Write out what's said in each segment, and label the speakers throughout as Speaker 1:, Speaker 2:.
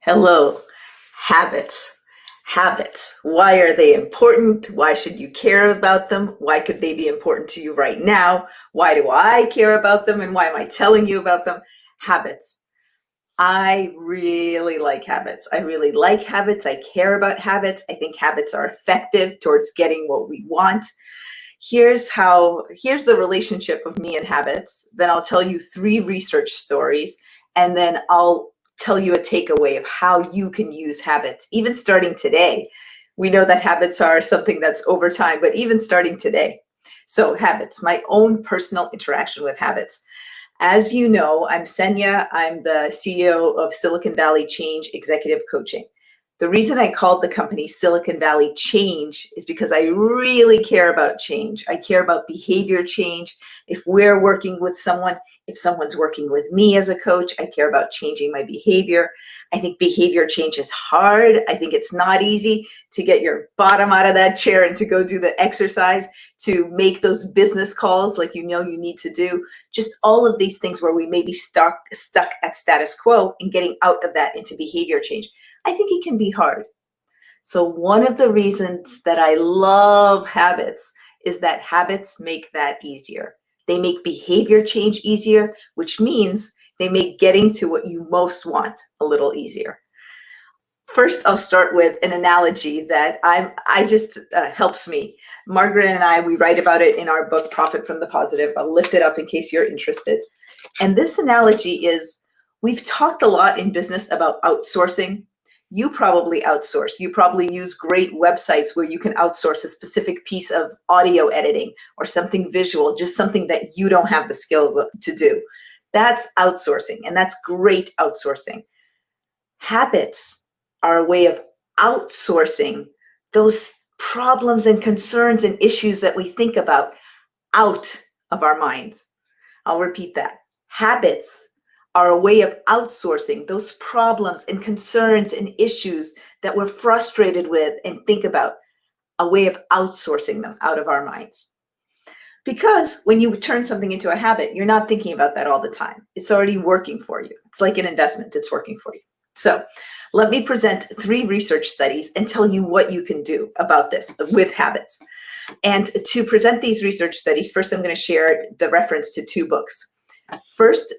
Speaker 1: Hello, habits. Habits. Why are they important? Why should you care about them? Why could they be important to you right now? Why do I care about them? And why am I telling you about them? Habits. I really like habits. I really like habits. I care about habits. I think habits are effective towards getting what we want. Here's the relationship of me and habits. Then I'll tell you 3 research stories, and then I'll tell you a takeaway of how you can use habits, even starting today. We know that habits are something that's over time, but even starting today. So habits, my own personal interaction with habits. As you know, I'm Senia. I'm the CEO of Silicon Valley Change Executive Coaching. The reason I called the company Silicon Valley Change is because I really care about change. I care about behavior change. If we're working with someone, if someone's working with me as a coach, I care about changing my behavior. I think behavior change is hard. I think it's not easy to get your bottom out of that chair and to go do the exercise, to make those business calls like you know you need to do. Just all of these things where we may be stuck at status quo and getting out of that into behavior change. I think it can be hard. So one of the reasons that I love habits is that habits make that easier. They make behavior change easier, which means they make getting to what you most want a little easier. First, I'll start with an analogy that I just helps me. Margaret and I, we write about it in our book, Profit from the Positive. I'll lift it up in case you're interested. And this analogy is, we've talked a lot in business about outsourcing. You probably outsource. You probably use great websites where you can outsource a specific piece of audio editing or something visual, just something that you don't have the skills to do. That's outsourcing, and that's great outsourcing. Habits are a way of outsourcing those problems and concerns and issues that we think about out of our minds. I'll repeat that. Habits are a way of outsourcing those problems and concerns and issues that we're frustrated with and think about, a way of outsourcing them out of our minds. Because when you turn something into a habit, you're not thinking about that all the time. It's already working for you. It's like an investment. It's working for you. So let me present 3 research studies and tell you what you can do about this with habits. And to present these research studies, first I'm going to share the reference to 2 books. First,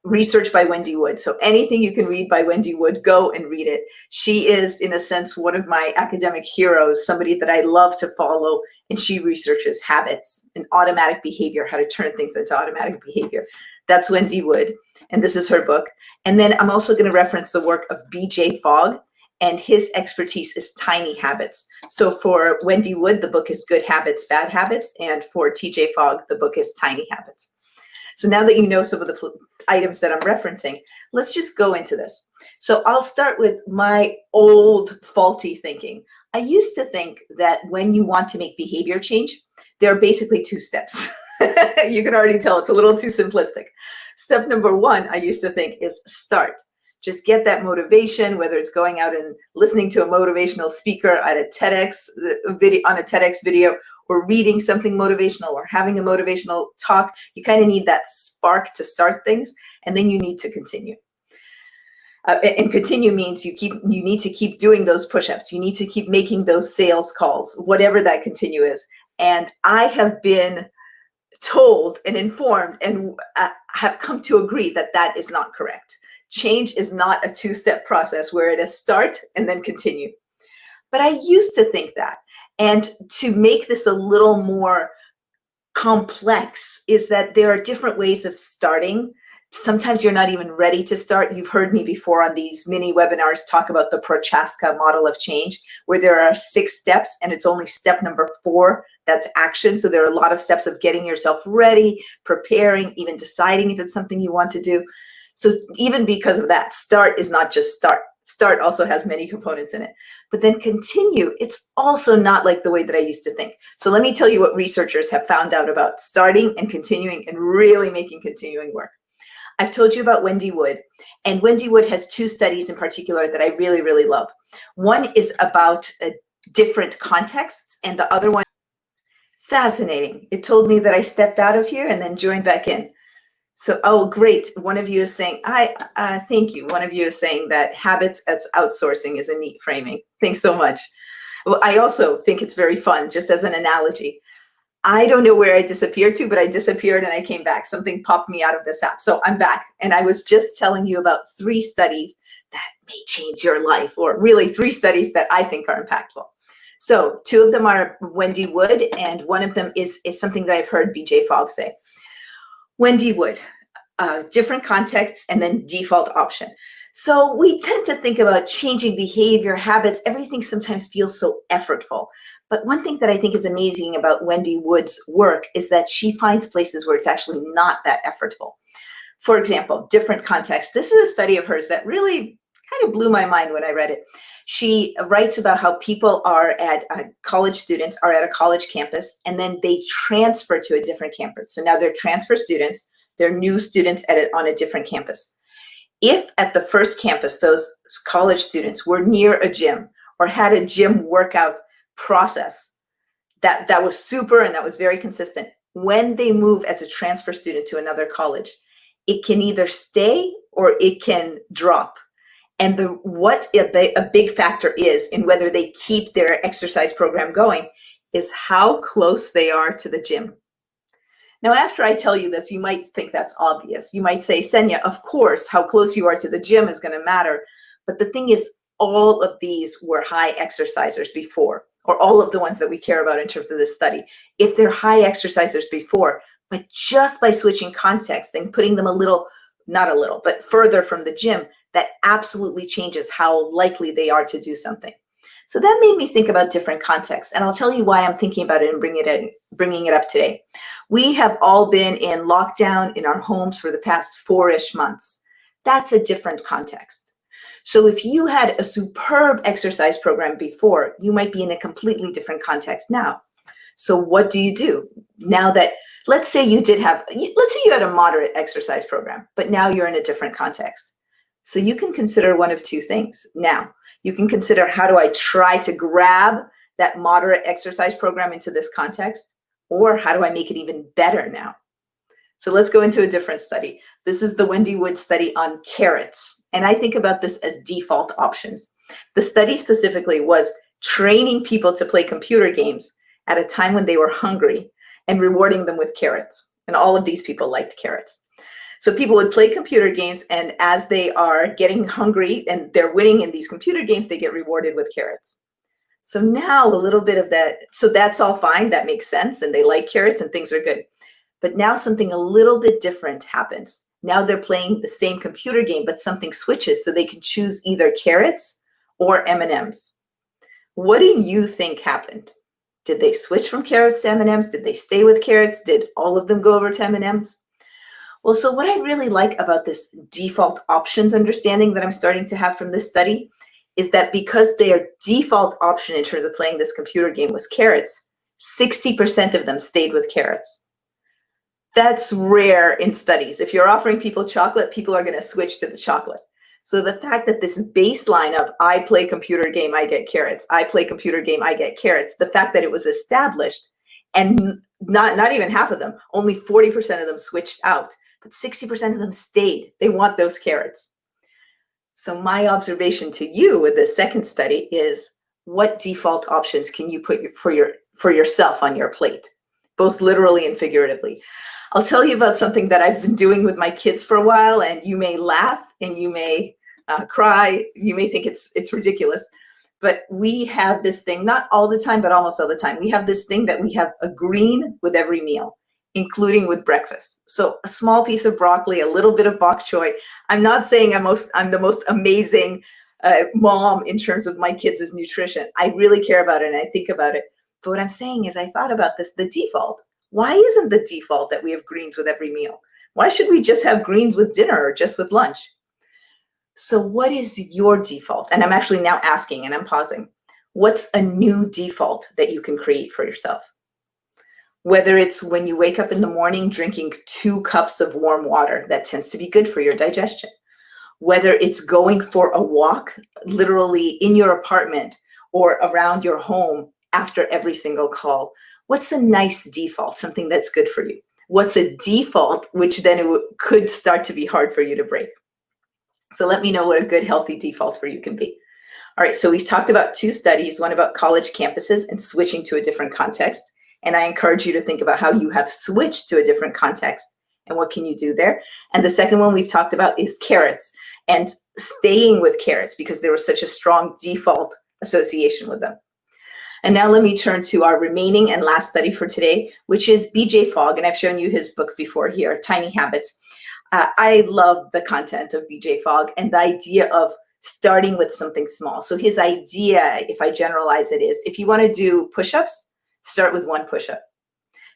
Speaker 1: research by Wendy Wood. So anything you can read by Wendy Wood, go and read it. She is, in a sense, one of my academic heroes, somebody that I love to follow, and she researches habits and automatic behavior, how to turn things into automatic behavior. That's Wendy Wood, and this is her book. And then I'm also going to reference the work of B.J. Fogg, and his expertise is tiny habits. So for Wendy Wood, the book is Good Habits, Bad Habits, and for T.J. Fogg, the book is Tiny Habits. So now that you know some of the items that I'm referencing, let's just go into this. So I'll start with my old faulty thinking. I used to think that when you want to make behavior change, there are basically 2 steps. You can already tell it's a little too simplistic. Step number 1, I used to think, is start. Just get that motivation, whether it's going out and listening to a motivational speaker at a TEDx video, on a TEDx video, or reading something motivational or having a motivational talk. You kind of need that spark to start things, and then you need to continue. And continue means you need to keep doing those push-ups. You need to keep making those sales calls, whatever that continue is. And I have been told and informed and have come to agree that that is not correct. Change is not a 2-step process where it is start and then continue. But I used to think that. And to make this a little more complex is that there are different ways of starting. Sometimes you're not even ready to start. You've heard me before on these mini webinars talk about the Prochaska model of change, where there are 6 steps and it's only step number 4 that's action. So there are a lot of steps of getting yourself ready, preparing, even deciding if it's something you want to do. So even because of that, start is not just start. Start also has many components in it. But then continue, it's also not like the way that I used to think. So let me tell you what researchers have found out about starting and continuing and really making continuing work. I've told you about Wendy Wood, and Wendy Wood has 2 studies in particular that I really, really love. One is about different contexts, and the other one, fascinating. It told me that I stepped out of here and then joined back in. So, oh, great. One of you is saying, thank you. One of you is saying that habits as outsourcing is a neat framing. Thanks so much. Well, I also think it's very fun, just as an analogy. I don't know where I disappeared to, but I disappeared and I came back. Something popped me out of this app. So I'm back. And I was just telling you about 3 studies that may change your life, or really 3 studies that I think are impactful. So 2 of them are Wendy Wood, and one of them is something that I've heard BJ Fogg say. Wendy Wood, different contexts and then default option. So we tend to think about changing behavior, habits, everything sometimes feels so effortful. But one thing that I think is amazing about Wendy Wood's work is that she finds places where it's actually not that effortful. For example, different contexts. This is a study of hers that really kind of blew my mind when I read it. She writes about how people are at college students are at a college campus, and then they transfer to a different campus. So now they're transfer students, they're new students on a different campus. If at the first campus, those college students were near a gym or had a gym workout process that was super and that was very consistent, when they move as a transfer student to another college, it can either stay or it can drop. And what a big factor is in whether they keep their exercise program going is how close they are to the gym. Now, after I tell you this, you might think that's obvious. You might say, Senia, of course, how close you are to the gym is going to matter. But the thing is, all of these were high exercisers before, or all of the ones that we care about in terms of this study. If they're high exercisers before, but just by switching context and putting them not a little, but further from the gym, that absolutely changes how likely they are to do something. So that made me think about different contexts, and I'll tell you why I'm thinking about it and bringing it up today. We have all been in lockdown in our homes for the past 4-ish months. That's a different context. So if you had a superb exercise program before, you might be in a completely different context now. So what do you do now that, let's say you had a moderate exercise program, but now you're in a different context. So you can consider one of 2 things now. You can consider, how do I try to grab that moderate exercise program into this context? Or how do I make it even better now? So let's go into a different study. This is the Wendy Wood study on carrots. And I think about this as default options. The study specifically was training people to play computer games at a time when they were hungry and rewarding them with carrots. And all of these people liked carrots. So people would play computer games, and as they are getting hungry and they're winning in these computer games, they get rewarded with carrots. So now a little bit of that, so that's all fine, that makes sense, and they like carrots and things are good. But now something a little bit different happens. Now they're playing the same computer game, but something switches, so they can choose either carrots or M&Ms. What do you think happened? Did they switch from carrots to M&Ms? Did they stay with carrots? Did all of them go over to M&Ms? Well, so what I really like about this default options understanding that I'm starting to have from this study is that because their default option in terms of playing this computer game was carrots, 60% of them stayed with carrots. That's rare in studies. If you're offering people chocolate, people are going to switch to the chocolate. So the fact that this baseline of I play computer game, I get carrots, I play computer game, I get carrots, the fact that it was established and not even half of them, only 40% of them switched out, but 60% of them stayed. They want those carrots. So my observation to you with this second study is, what default options can you put for yourself on your plate, both literally and figuratively? I'll tell you about something that I've been doing with my kids for a while, and you may laugh and you may cry. You may think it's ridiculous, but we have this thing, not all the time, but almost all the time. We have this thing that we have a green with every meal, including with breakfast. So a small piece of broccoli, a little bit of bok choy. I'm not saying I'm the most amazing mom in terms of my kids' nutrition. I really care about it and I think about it. But what I'm saying is, I thought about this, the default. Why isn't the default that we have greens with every meal? Why should we just have greens with dinner or just with lunch? So what is your default? And I'm actually now asking, and I'm pausing. What's a new default that you can create for yourself? Whether it's when you wake up in the morning drinking 2 cups of warm water, that tends to be good for your digestion. Whether it's going for a walk, literally in your apartment or around your home after every single call. What's a nice default, something that's good for you? what's a default, which then could start to be hard for you to break. So let me know what a good, healthy default for you can be. All right, so we've talked about 2 studies, one about college campuses and switching to a different context. And I encourage you to think about how you have switched to a different context and what can you do there. And the second one we've talked about is carrots and staying with carrots because there was such a strong default association with them. And now let me turn to our remaining and last study for today, which is BJ Fogg. And I've shown you his book before here, Tiny Habits. I love the content of BJ Fogg and the idea of starting with something small. So his idea, if I generalize it, is if you want to do push-ups, start with 1 push-up.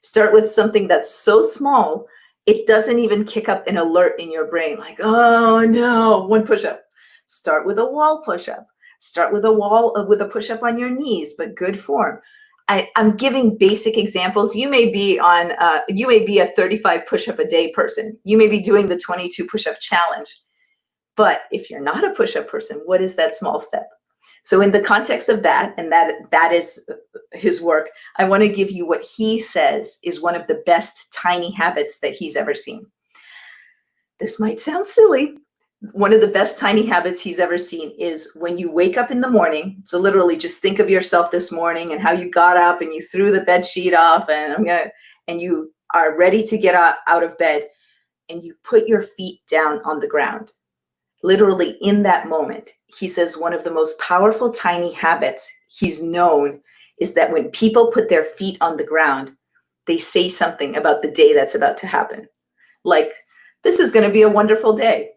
Speaker 1: Start with something that's so small, it doesn't even kick up an alert in your brain like, oh no, 1 push-up. Start with a wall push-up. Start with a push-up on your knees, but good form. I'm giving basic examples. You may be a 35 push-up a day person. You may be doing the 22 push-up challenge. But if you're not a push-up person, what is that small step? So in the context of that, and that is his work, I want to give you what he says is one of the best tiny habits that he's ever seen. This might sound silly. One of the best tiny habits he's ever seen is when you wake up in the morning. So literally just think of yourself this morning and how you got up and you threw the bed sheet off and you are ready to get out of bed and you put your feet down on the ground. Literally in that moment, he says one of the most powerful tiny habits he's known is that when people put their feet on the ground, they say something about the day that's about to happen. Like, this is going to be a wonderful day.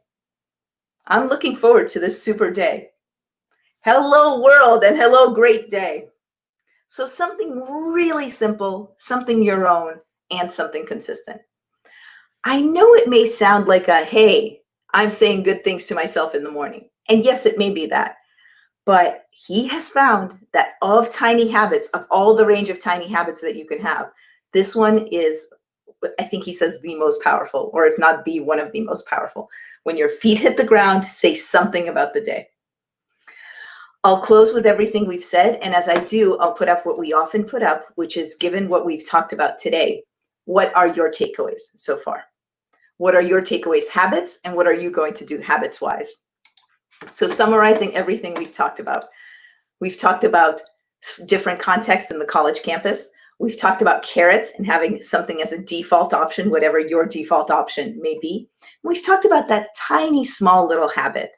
Speaker 1: I'm looking forward to this super day. Hello world and hello great day. So something really simple, something your own, and something consistent. I know it may sound like hey, I'm saying good things to myself in the morning. And yes, it may be that. But he has found that of tiny habits, of all the range of tiny habits that you can have, this one is, I think he says, the most powerful, or if not the one of the most powerful. When your feet hit the ground, say something about the day. I'll close with everything we've said. And as I do, I'll put up what we often put up, which is given what we've talked about today, what are your takeaways so far? What are your takeaways habits? And what are you going to do habits-wise? So summarizing everything we've talked about different contexts in the college campus. We've talked about carrots and having something as a default option, whatever your default option may be. We've talked about that tiny, small little habit.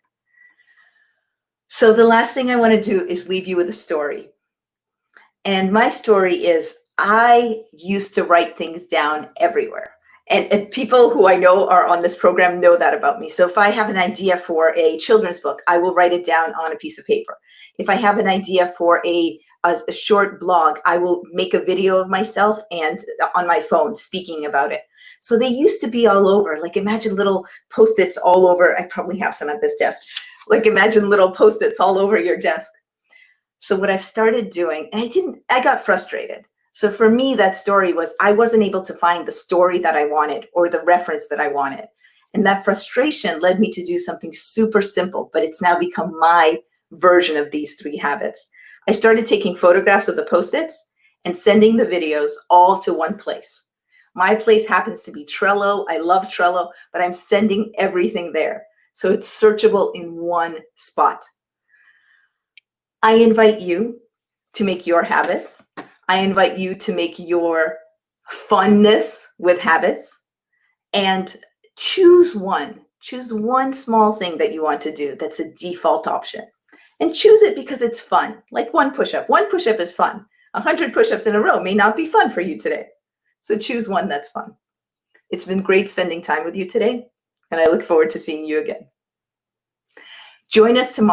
Speaker 1: So the last thing I want to do is leave you with a story. And my story is I used to write things down everywhere. And people who I know are on this program know that about me. So if I have an idea for a children's book, I will write it down on a piece of paper. If I have an idea for a short blog, I will make a video of myself and on my phone speaking about it. So they used to be all over. Like imagine little Post-its all over. I probably have some at this desk. Like imagine little Post-its all over your desk. So what I've started doing, and I got frustrated. So for me, that story was I wasn't able to find the story that I wanted or the reference that I wanted. And that frustration led me to do something super simple, but it's now become my version of these 3 habits. I started taking photographs of the Post-its and sending the videos all to one place. My place happens to be Trello. I love Trello, but I'm sending everything there. So it's searchable in one spot. I invite you to make your habits. I invite you to make your funness with habits and choose one small thing that you want to do that's a default option. And choose it because it's fun, like 1 push-up. 1 push-up is fun. 100 push-ups in a row may not be fun for you today. So choose one that's fun. It's been great spending time with you today, and I look forward to seeing you again. Join us tomorrow.